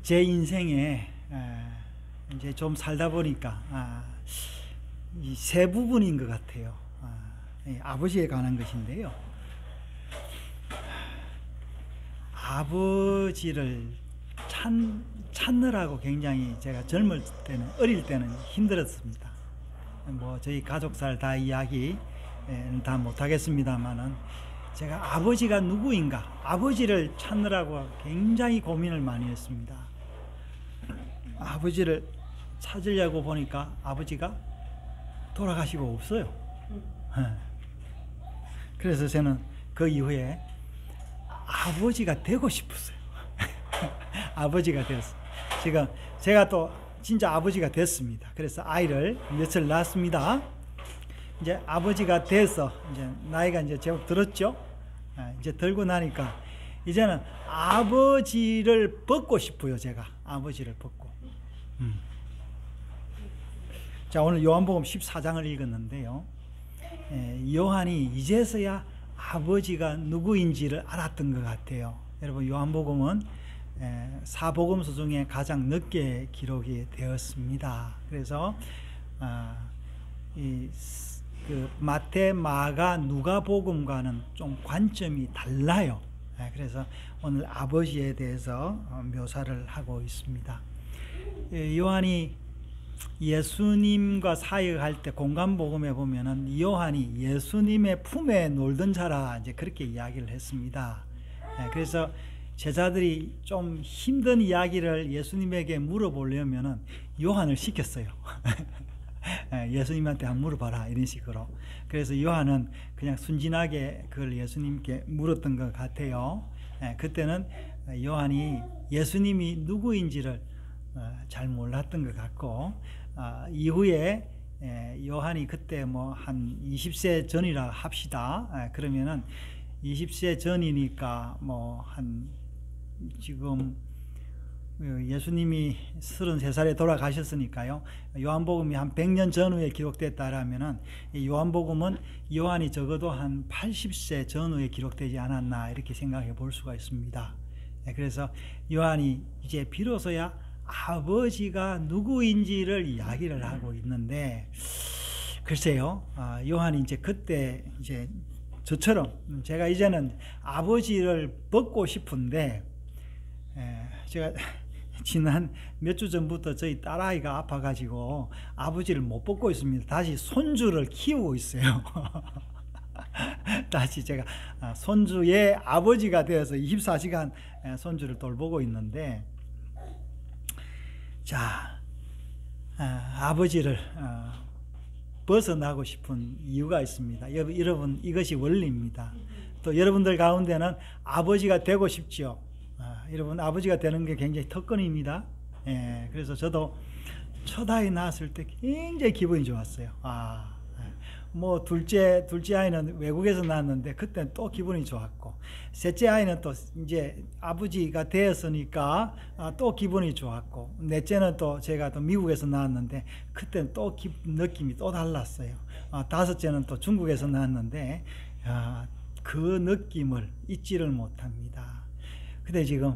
제 인생에 이제 좀 살다 보니까 이 세 부분인 것 같아요. 아버지에 관한 것인데요. 아버지를 찾느라고 굉장히 제가 젊을 때는, 어릴 때는 힘들었습니다. 뭐 저희 가족살 다 이야기 다 못하겠습니다만은, 제가 아버지가 누구인가, 아버지를 찾느라고 굉장히 고민을 많이 했습니다. 아버지를 찾으려고 보니까 아버지가 돌아가시고 없어요. 그래서 저는 그 이후에 아버지가 되고 싶었어요. 아버지가 되었어요. 지금 제가 또 진짜 아버지가 됐습니다. 그래서 아이를 몇을 낳았습니다. 이제 아버지가 돼서 이제 나이가 이제 제법 들었죠. 이제 들고 나니까 이제는 아버지를 벗고 싶어요. 제가 아버지를 벗고. 자, 오늘 요한복음 14장을 읽었는데요. 요한이 이제서야 아버지가 누구인지를 알았던 것 같아요. 여러분, 요한복음은 사복음서 중에 가장 늦게 기록이 되었습니다. 그래서 그 마태, 마가, 누가복음과는 좀 관점이 달라요. 그래서 오늘 아버지에 대해서 묘사를 하고 있습니다. 요한이 예수님과 사역할 때 공간복음에 보면은 요한이 예수님의 품에 놀던 자라 이제 그렇게 이야기를 했습니다. 그래서 제자들이 좀 힘든 이야기를 예수님에게 물어보려면은 요한을 시켰어요. 예수님한테 한번 물어봐라, 이런 식으로. 그래서 요한은 그냥 순진하게 그걸 예수님께 물었던 것 같아요. 그때는 요한이 예수님이 누구인지를 잘 몰랐던 것 같고, 이후에 요한이 그때 뭐 한 20세 전이라 합시다. 그러면은 20세 전이니까 뭐 한 지금 예수님이 33살에 돌아가셨으니까요. 요한복음이 한 100년 전후에 기록됐다라면은 요한복음은 요한이 적어도 한 80세 전후에 기록되지 않았나, 이렇게 생각해 볼 수가 있습니다. 그래서 요한이 이제 비로소야 아버지가 누구인지를 이야기를 하고 있는데, 글쎄요, 요한이 이제 그때 이제 저처럼 제가 이제는 아버지를 벗고 싶은데, 제가 지난 몇 주 전부터 저희 딸아이가 아파가지고 아버지를 못 벗고 있습니다. 다시 손주를 키우고 있어요. 다시 제가 손주의 아버지가 되어서 24시간 손주를 돌보고 있는데, 자, 아버지를 벗어나고 싶은 이유가 있습니다. 여러분, 이것이 원리입니다. 또 여러분들 가운데는 아버지가 되고 싶죠. 여러분, 아버지가 되는 게 굉장히 특권입니다. 그래서 저도 첫 아이 낳았을 때 굉장히 기분이 좋았어요. 뭐 둘째 아이는 외국에서 낳았는데 그때는 또 기분이 좋았고, 셋째 아이는 또 이제 아버지가 되었으니까 또 기분이 좋았고, 넷째는 또 제가 또 미국에서 낳았는데 그때는 또 느낌이 또 달랐어요. 다섯째는 또 중국에서 낳았는데 그 느낌을 잊지를 못합니다. 근데 지금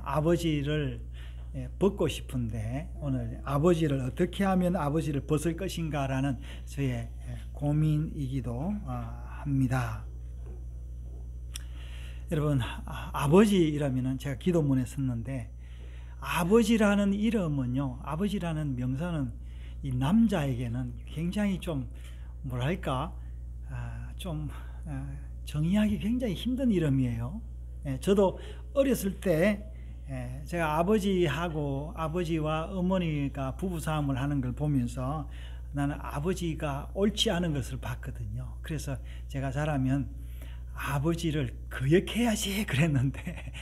아버지를 벗고 싶은데, 오늘 아버지를 어떻게 하면 아버지를 벗을 것인가라는 저의 고민이기도 합니다. 여러분, 아버지라면은 제가 기도문에 썼는데, 아버지라는 이름은요, 아버지라는 명사는 이 남자에게는 굉장히 좀 뭐랄까, 좀 정의하기 굉장히 힘든 이름이에요. 저도 어렸을 때 제가 아버지와 어머니가 부부싸움을 하는 걸 보면서 나는 아버지가 옳지 않은 것을 봤거든요. 그래서 제가 자라면 아버지를 거역해야지 그랬는데,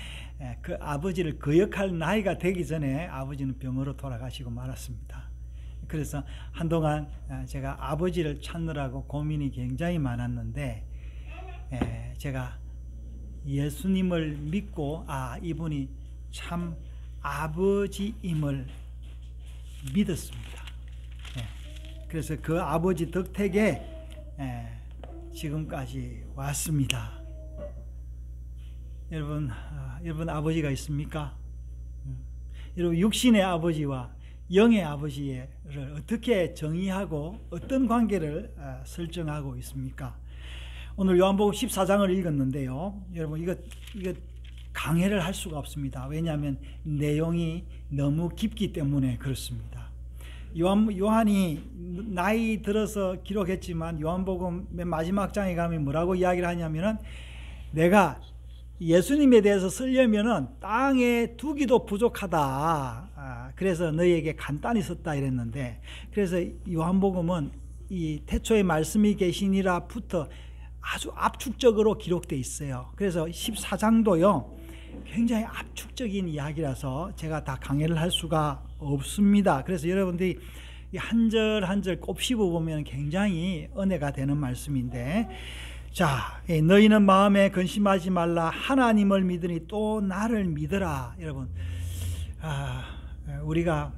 그 아버지를 거역할 나이가 되기 전에 아버지는 병으로 돌아가시고 말았습니다. 그래서 한동안 제가 아버지를 찾느라고 고민이 굉장히 많았는데, 제가 예수님을 믿고 이분이 참 아버지임을 믿었습니다. 그래서 그 아버지 덕택에 지금까지 왔습니다. 여러분 아버지가 있습니까? 여러분 육신의 아버지와 영의 아버지를 어떻게 정의하고 어떤 관계를 설정하고 있습니까? 오늘 요한복음 14장을 읽었는데요. 여러분 이거 강해를 할 수가 없습니다. 왜냐하면 내용이 너무 깊기 때문에 그렇습니다. 요한이 나이 들어서 기록했지만 요한복음 맨 마지막 장에 가면 뭐라고 이야기를 하냐면은 내가 예수님에 대해서 쓰려면은 땅에 두기도 부족하다. 그래서 너희에게 간단히 썼다 이랬는데, 그래서 요한복음은 이 태초에 말씀이 계시니라부터 아주 압축적으로 기록되어 있어요. 그래서 14장도요 굉장히 압축적인 이야기라서 제가 다 강해를 할 수가 없습니다. 그래서 여러분들이 한 절 한 절 곱씹어 보면 굉장히 은혜가 되는 말씀인데, 자, 너희는 마음에 근심하지 말라. 하나님을 믿으니 또 나를 믿으라. 여러분, 우리가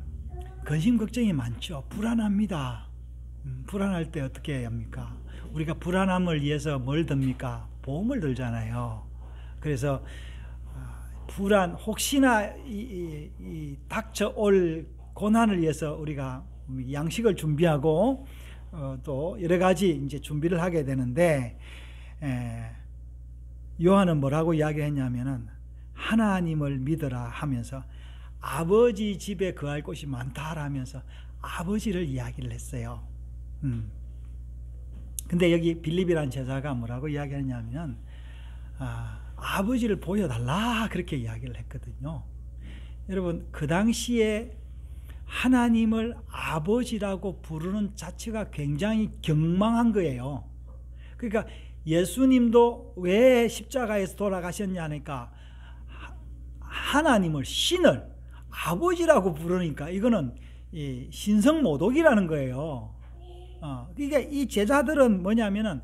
근심 걱정이 많죠. 불안합니다. 불안할 때 어떻게 해야 합니까? 우리가 불안함을 위해서 뭘 듭니까? 보험을 들잖아요. 그래서 혹시나 닥쳐올 고난을 위해서 우리가 양식을 준비하고 또 여러 가지 이제 준비를 하게 되는데, 요한은 뭐라고 이야기했냐면은 하나님을 믿으라 하면서 아버지 집에 거할 곳이 많다라면서 아버지를 이야기를 했어요. 근데 여기 빌립이라는 제자가 뭐라고 이야기하냐면 아버지를 보여달라 그렇게 이야기를 했거든요. 여러분 그 당시에 하나님을 아버지라고 부르는 자체가 굉장히 경망한 거예요. 그러니까 예수님도 왜 십자가에서 돌아가셨냐 하니까 하나님을, 신을 아버지라고 부르니까 이거는 신성모독이라는 거예요. 그러니까 이 제자들은 뭐냐면은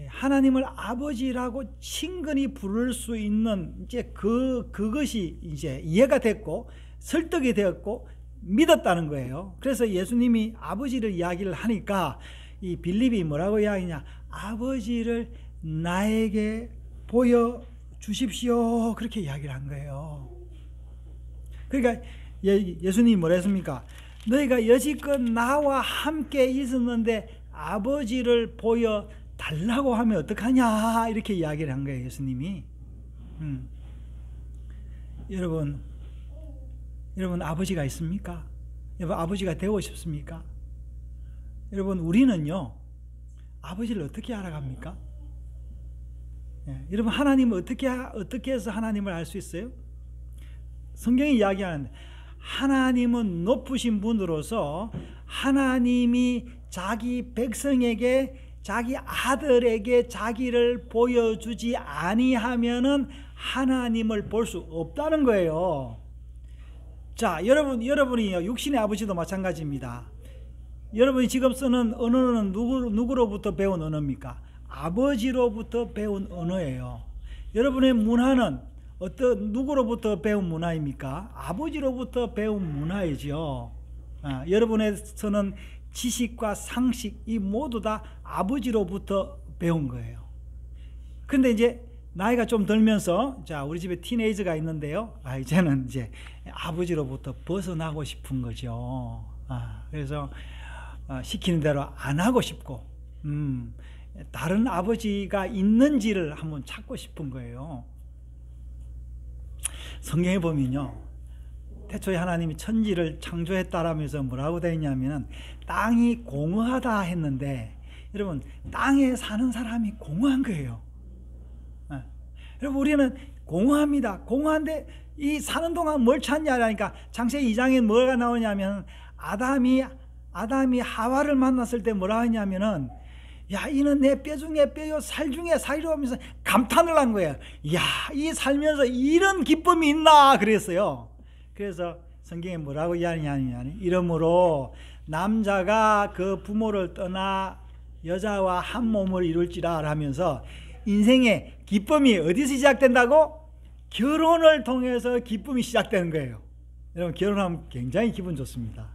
하나님을 아버지라고 친근히 부를 수 있는 이제 그것이 이제 이해가 됐고 설득이 되었고 믿었다는 거예요. 그래서 예수님이 아버지를 이야기를 하니까 이 빌립이 뭐라고 이야기냐? 아버지를 나에게 보여주십시오. 그렇게 이야기를 한 거예요. 그러니까 예수님이 뭐라 했습니까? 너희가 여지껏 나와 함께 있었는데 아버지를 보여달라고 하면 어떡하냐? 이렇게 이야기를 한 거예요, 예수님이. 여러분 아버지가 있습니까? 여러분 아버지가 되고 싶습니까? 여러분 우리는요 아버지를 어떻게 알아갑니까? 여러분 하나님을 어떻게 해서 하나님을 알 수 있어요? 성경이 이야기하는데 하나님은 높으신 분으로서 하나님이 자기 백성에게 자기 아들에게 자기를 보여주지 아니하면은 하나님을 볼 수 없다는 거예요. 자, 여러분이 육신의 아버지도 마찬가지입니다. 여러분이 지금 쓰는 언어는 누구로부터 배운 언어입니까? 아버지로부터 배운 언어예요. 여러분의 문화는 누구로부터 배운 문화입니까? 아버지로부터 배운 문화이죠. 여러분의 쓰는 지식과 상식 이 모두 다 아버지로부터 배운 거예요. 근데 이제 나이가 좀 들면서, 자, 우리 집에 티네이저가 있는데요. 이제는 이제 아버지로부터 벗어나고 싶은 거죠. 그래서 시키는 대로 안 하고 싶고, 다른 아버지가 있는지를 한번 찾고 싶은 거예요. 성경에 보면요, 태초에 하나님이 천지를 창조했다라면서 뭐라고 되어 있냐면 땅이 공허하다 했는데, 여러분 땅에 사는 사람이 공허한 거예요. 여러분 우리는 공허합니다. 공허한데 이 사는 동안 뭘 찾냐라니까 창세기 2장에 뭐가 나오냐면 아담이 하와를 만났을 때 뭐라 하냐면은 야 이는 내 뼈 중에 뼈요 살 중에 살이로 하면서 감탄을 한 거예요. 야 이 살면서 이런 기쁨이 있나 그랬어요. 그래서 성경에 뭐라고 이야기하냐면 이러므로 남자가 그 부모를 떠나 여자와 한 몸을 이룰지라 하면서 인생의 기쁨이 어디서 시작된다고? 결혼을 통해서 기쁨이 시작되는 거예요. 여러분 결혼하면 굉장히 기분 좋습니다.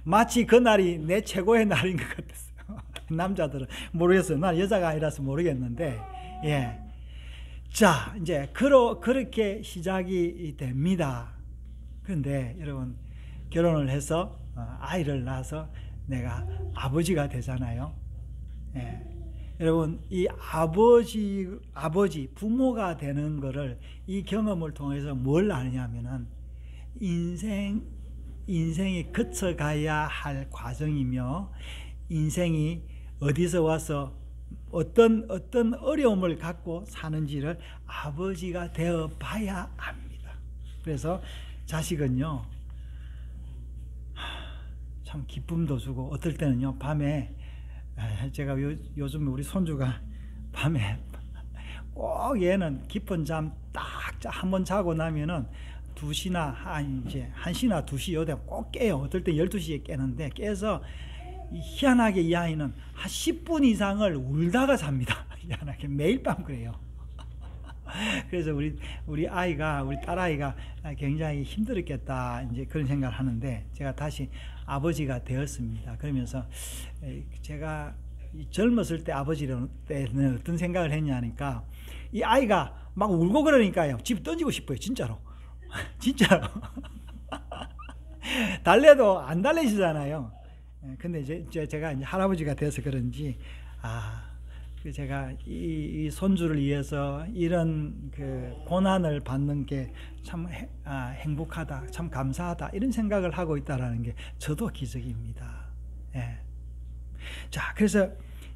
마치 그날이 내 최고의 날인 것 같았어요. 남자들은 모르겠어요. 난 여자가 아니라서 모르겠는데 자 이제 그렇게 시작이 됩니다. 그런데 여러분, 결혼을 해서 아이를 낳아서 내가 아버지가 되잖아요. 예. 여러분, 이 아버지, 부모가 되는 거를 이 경험을 통해서 뭘 아느냐면은 인생이 거쳐가야 할 과정이며, 인생이 어디서 와서 어떤 어려움을 갖고 사는지를 아버지가 되어 봐야 압니다. 그래서 자식은요, 참 기쁨도 주고, 어떨 때는요, 밤에, 제가 요즘 우리 손주가 밤에 꼭 얘는 깊은 잠 딱 한 번 자고 나면은 2시나 이제 1시나 2시 요때 꼭 깨요. 어떨 때 12시에 깨는데, 깨서 희한하게 이 아이는 한 10분 이상을 울다가 잡니다. 희한하게 매일 밤 그래요. 그래서 우리 딸아이가 굉장히 힘들었겠다, 이제 그런 생각을 하는데, 제가 다시 아버지가 되었습니다. 그러면서 제가 젊었을 때 아버지 때는 어떤 생각을 했냐니까, 이 아이가 막 울고 그러니까요, 집 던지고 싶어요. 진짜로. 진짜로. 달래도 안 달래지잖아요. 근데 제가 이제 할아버지가 돼서 그런지, 제가 이 손주를 위해서 이런 그 고난을 받는 게 참 행복하다, 참 감사하다, 이런 생각을 하고 있다라는 게 저도 기적입니다. 예. 자, 그래서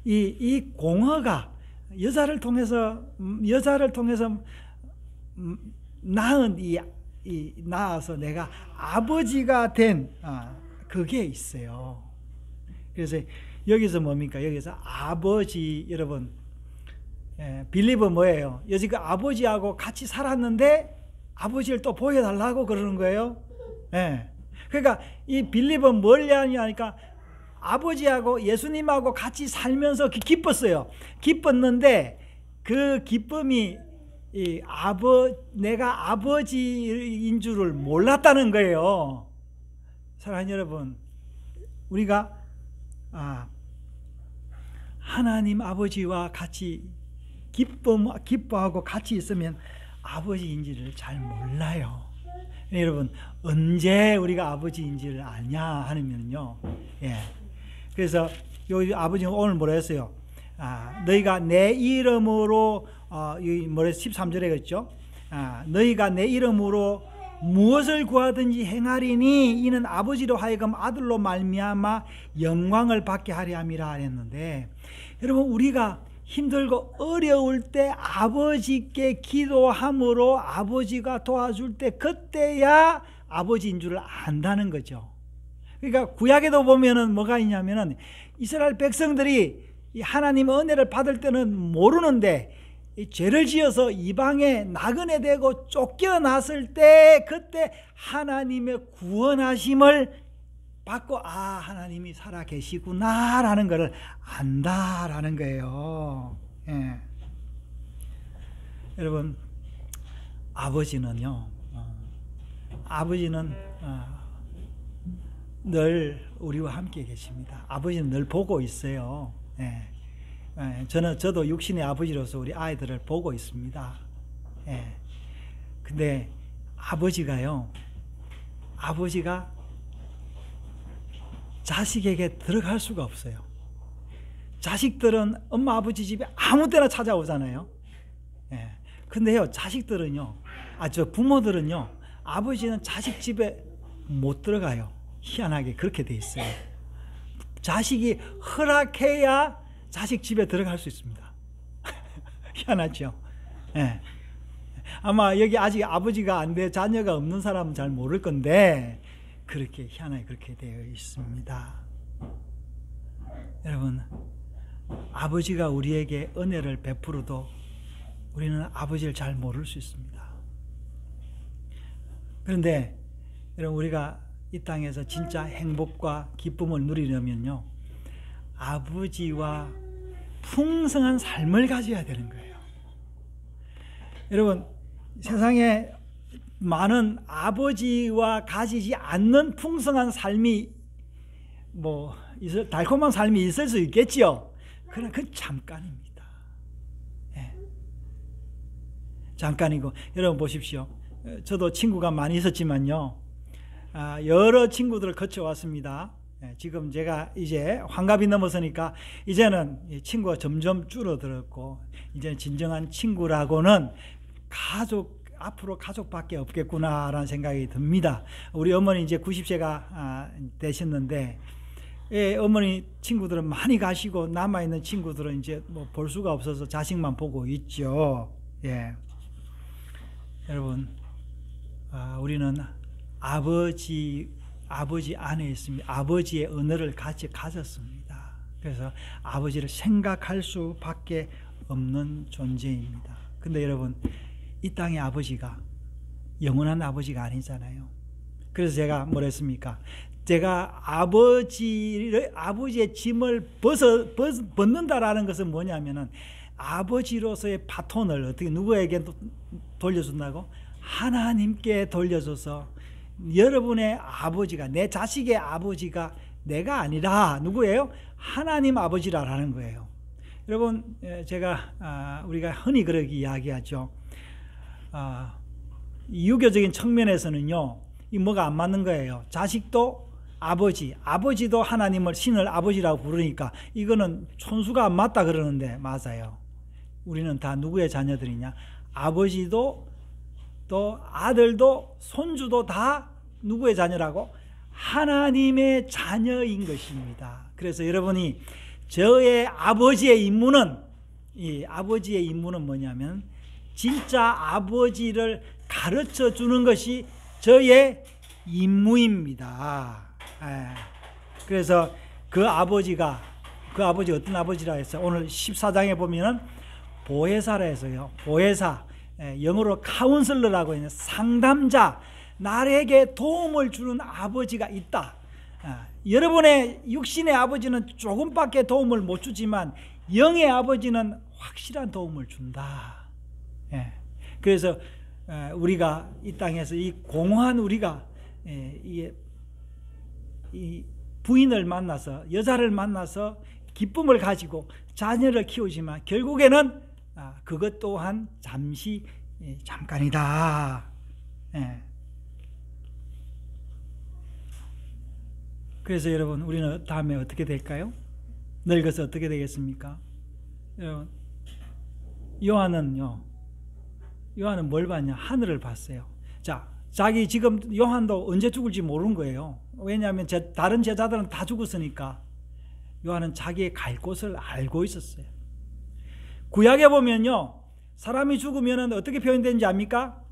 이 공허가 여자를 통해서 낳은 낳아서 내가 아버지가 된 그게 있어요. 그래서 여기서 뭡니까? 여기서 아버지, 여러분, 빌리브 뭐예요? 여지껏 아버지하고 같이 살았는데 아버지를 또 보여달라고 그러는 거예요. 예. 그러니까 이 빌리브 뭘 하냐니까, 아버지하고 예수님하고 같이 살면서 기뻤어요. 기뻤는데 그 기쁨이 내가 아버지인 줄을 몰랐다는 거예요. 사랑하는 여러분, 우리가 하나님 아버지와 같이 기뻐하고 같이 있으면 아버지인지를 잘 몰라요. 여러분, 언제 우리가 아버지인지를 아냐 하면요, 예. 그래서 여기 아버지는 오늘 뭐라 했어요? 너희가 내 이름으로, 13절에 그랬죠? 너희가 내 이름으로 무엇을 구하든지 행하리니 이는 아버지로 하여금 아들로 말미암아 영광을 받게 하려 함이라 했는데, 여러분, 우리가 힘들고 어려울 때 아버지께 기도함으로 아버지가 도와줄 때, 그때야 아버지인 줄을 안다는 거죠. 그러니까 구약에도 보면은 뭐가 있냐면은, 이스라엘 백성들이 하나님의 은혜를 받을 때는 모르는데 죄를 지어서 이방에 나그네 되고 쫓겨났을 때, 그때 하나님의 구원하심을 받고, 하나님이 살아 계시구나 라는 것을 안다라는 거예요. 예. 여러분, 아버지는요, 아버지는 늘 우리와 함께 계십니다. 아버지는 늘 보고 있어요. 예. 저도 육신의 아버지로서 우리 아이들을 보고 있습니다. 예. 근데 아버지가 자식에게 들어갈 수가 없어요. 자식들은 엄마 아버지 집에 아무 때나 찾아오잖아요. 예. 근데요, 부모들은요, 아버지는 자식 집에 못 들어가요. 희한하게 그렇게 돼 있어요. 자식이 허락해야 자식 집에 들어갈 수 있습니다. 희한하죠? 예. 아마 여기 아직 아버지가 안 돼, 자녀가 없는 사람은 잘 모를 건데, 그렇게 희한하게 그렇게 되어 있습니다. 여러분, 아버지가 우리에게 은혜를 베풀어도 우리는 아버지를 잘 모를 수 있습니다. 그런데 여러분, 우리가 이 땅에서 진짜 행복과 기쁨을 누리려면요, 아버지와 풍성한 삶을 가져야 되는 거예요. 여러분, 세상에 많은 아버지와 가지지 않는 풍성한 삶이, 달콤한 삶이 있을 수 있겠지요. 그러나 그건 잠깐입니다. 예. 잠깐이고, 여러분 보십시오. 저도 친구가 많이 있었지만요, 여러 친구들을 거쳐왔습니다. 지금 제가 이제 환갑이 넘어서니까 이제는 친구가 점점 줄어들었고, 이제 진정한 친구라고는 앞으로 가족밖에 없겠구나라는 생각이 듭니다. 우리 어머니 이제 90세가 되셨는데, 어머니 친구들은 많이 가시고 남아있는 친구들은 이제 뭐 볼 수가 없어서 자식만 보고 있죠. 예. 여러분, 우리는 아버지 안에 있습니다. 아버지의 언어를 같이 가졌습니다. 그래서 아버지를 생각할 수밖에 없는 존재입니다. 근데 여러분, 이 땅의 아버지가 영원한 아버지가 아니잖아요. 그래서 제가 뭐랬습니까? 제가 아버지의 짐을 벗는다라는 것은 뭐냐면은, 아버지로서의 바톤을 어떻게 누구에게 돌려준다고? 하나님께 돌려줘서, 여러분의 아버지가, 내 자식의 아버지가 내가 아니라 누구예요? 하나님 아버지라는 거예요. 여러분, 우리가 흔히 그렇게 이야기하죠. 유교적인 측면에서는요, 이 뭐가 안 맞는 거예요. 자식도 아버지도 하나님을, 신을 아버지라고 부르니까 이거는 촌수가 안 맞다 그러는데, 맞아요. 우리는 다 누구의 자녀들이냐? 아버지도, 또 아들도, 손주도 다 누구의 자녀라고? 하나님의 자녀인 것입니다. 그래서 여러분이 저의 아버지의 임무는 뭐냐면, 진짜 아버지를 가르쳐 주는 것이 저의 임무입니다. 그래서 그 아버지가 어떤 아버지라 했어요? 오늘 14장에 보면은 보혜사라 해서요. 보혜사, 영어로 카운슬러라고 있는 상담자, 나에게 도움을 주는 아버지가 있다. 여러분의 육신의 아버지는 조금밖에 도움을 못 주지만 영의 아버지는 확실한 도움을 준다. 그래서 우리가 이 땅에서 이 공허한 우리가 이 부인을 만나서, 여자를 만나서 기쁨을 가지고 자녀를 키우지만 결국에는 그것 또한 잠깐이다. 그래서 여러분, 우리는 다음에 어떻게 될까요? 늙어서 어떻게 되겠습니까? 여러분, 요한은 뭘 봤냐? 하늘을 봤어요. 자, 자기 지금 요한도 언제 죽을지 모르는 거예요. 왜냐하면 다른 제자들은 다 죽었으니까. 요한은 자기의 갈 곳을 알고 있었어요. 구약에 보면요, 사람이 죽으면 어떻게 표현되는지 압니까?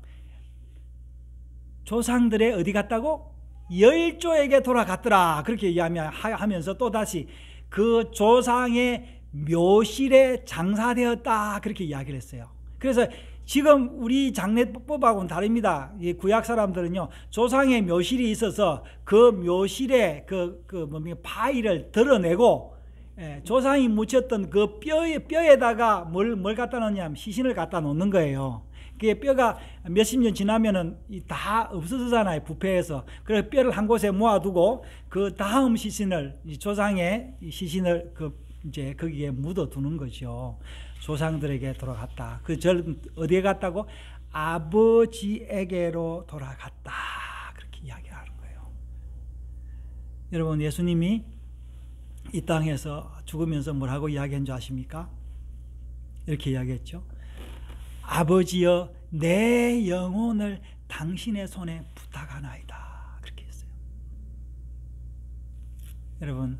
조상들의 어디 갔다고? 열조에게 돌아갔더라. 그렇게 이야기하면서 또다시 그 조상의 묘실에 장사되었다. 그렇게 이야기를 했어요. 그래서 지금 우리 장례법하고는 다릅니다. 이 구약 사람들은요, 조상의 묘실이 있어서 그 묘실에 파일을 드러내고, 조상이 묻혔던 그 뼈에다가 뭘 갖다 놓냐면 시신을 갖다 놓는 거예요. 그게 뼈가 몇십 년 지나면은 다 없어지잖아요, 부패해서. 그래서 뼈를 한 곳에 모아두고 그 다음 시신을, 조상의 시신을 이제 거기에 묻어두는 거죠. 조상들에게 돌아갔다. 어디에 갔다고? 아버지에게로 돌아갔다. 그렇게 이야기하는 거예요. 여러분, 예수님이 이 땅에서 죽으면서 뭐라고 이야기한 줄 아십니까? 이렇게 이야기했죠. 아버지여, 내 영혼을 당신의 손에 부탁하나이다. 그렇게 했어요. 여러분,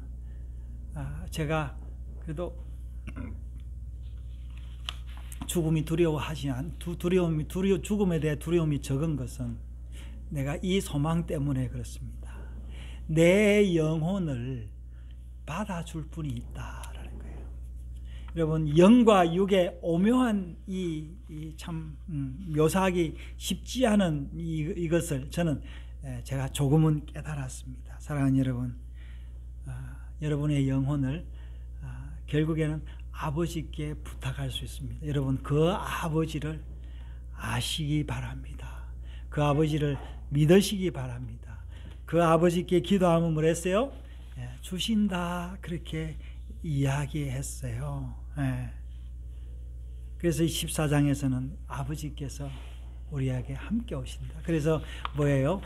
제가 그래도 죽음에 대해 두려움이 적은 것은 내가 이 소망 때문에 그렇습니다. 내 영혼을 받아줄 분이 있다라는 거예요. 여러분, 영과 육의 오묘한 참 묘사하기 쉽지 않은 이것을 제가 조금은 깨달았습니다. 사랑하는 여러분, 여러분의 영혼을 결국에는 아버지께 부탁할 수 있습니다. 여러분, 그 아버지를 아시기 바랍니다. 그 아버지를 믿으시기 바랍니다. 그 아버지께 기도하면 뭐랬어요? 주신다, 그렇게 이야기했어요. 그래서 14장에서는 아버지께서 우리에게 함께 오신다. 그래서 뭐예요?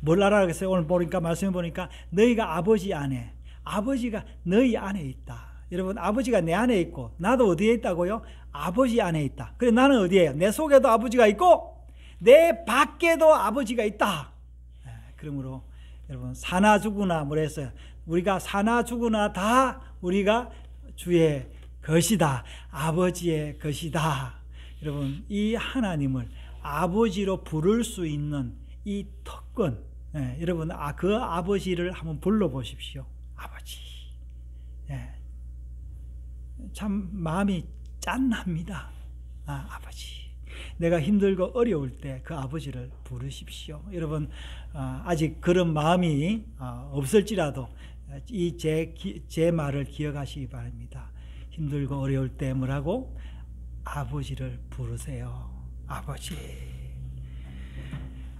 뭘 알아라 그랬어요? 오늘 보니까 말씀해 보니까 너희가 아버지 안에, 아버지가 너희 안에 있다. 여러분, 아버지가 내 안에 있고 나도 어디에 있다고요? 아버지 안에 있다. 그래, 나는 어디에요? 내 속에도 아버지가 있고 내 밖에도 아버지가 있다. 그러므로 여러분, 사나 죽으나 뭐랬어요? 우리가 사나 죽으나 다 우리가 주의 것이다. 아버지의 것이다. 여러분, 이 하나님을 아버지로 부를 수 있는 이 특권, 여러분, 그 아버지를 한번 불러보십시오. 아버지. 참 마음이 짠합니다. 아버지. 내가 힘들고 어려울 때 그 아버지를 부르십시오. 여러분, 아직 그런 마음이 없을지라도 이 제 말을 기억하시기 바랍니다. 힘들고 어려울 때 뭐라고? 아버지를 부르세요. 아버지.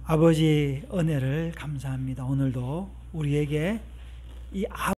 아버지 은혜를 감사합니다. 오늘도 우리에게 이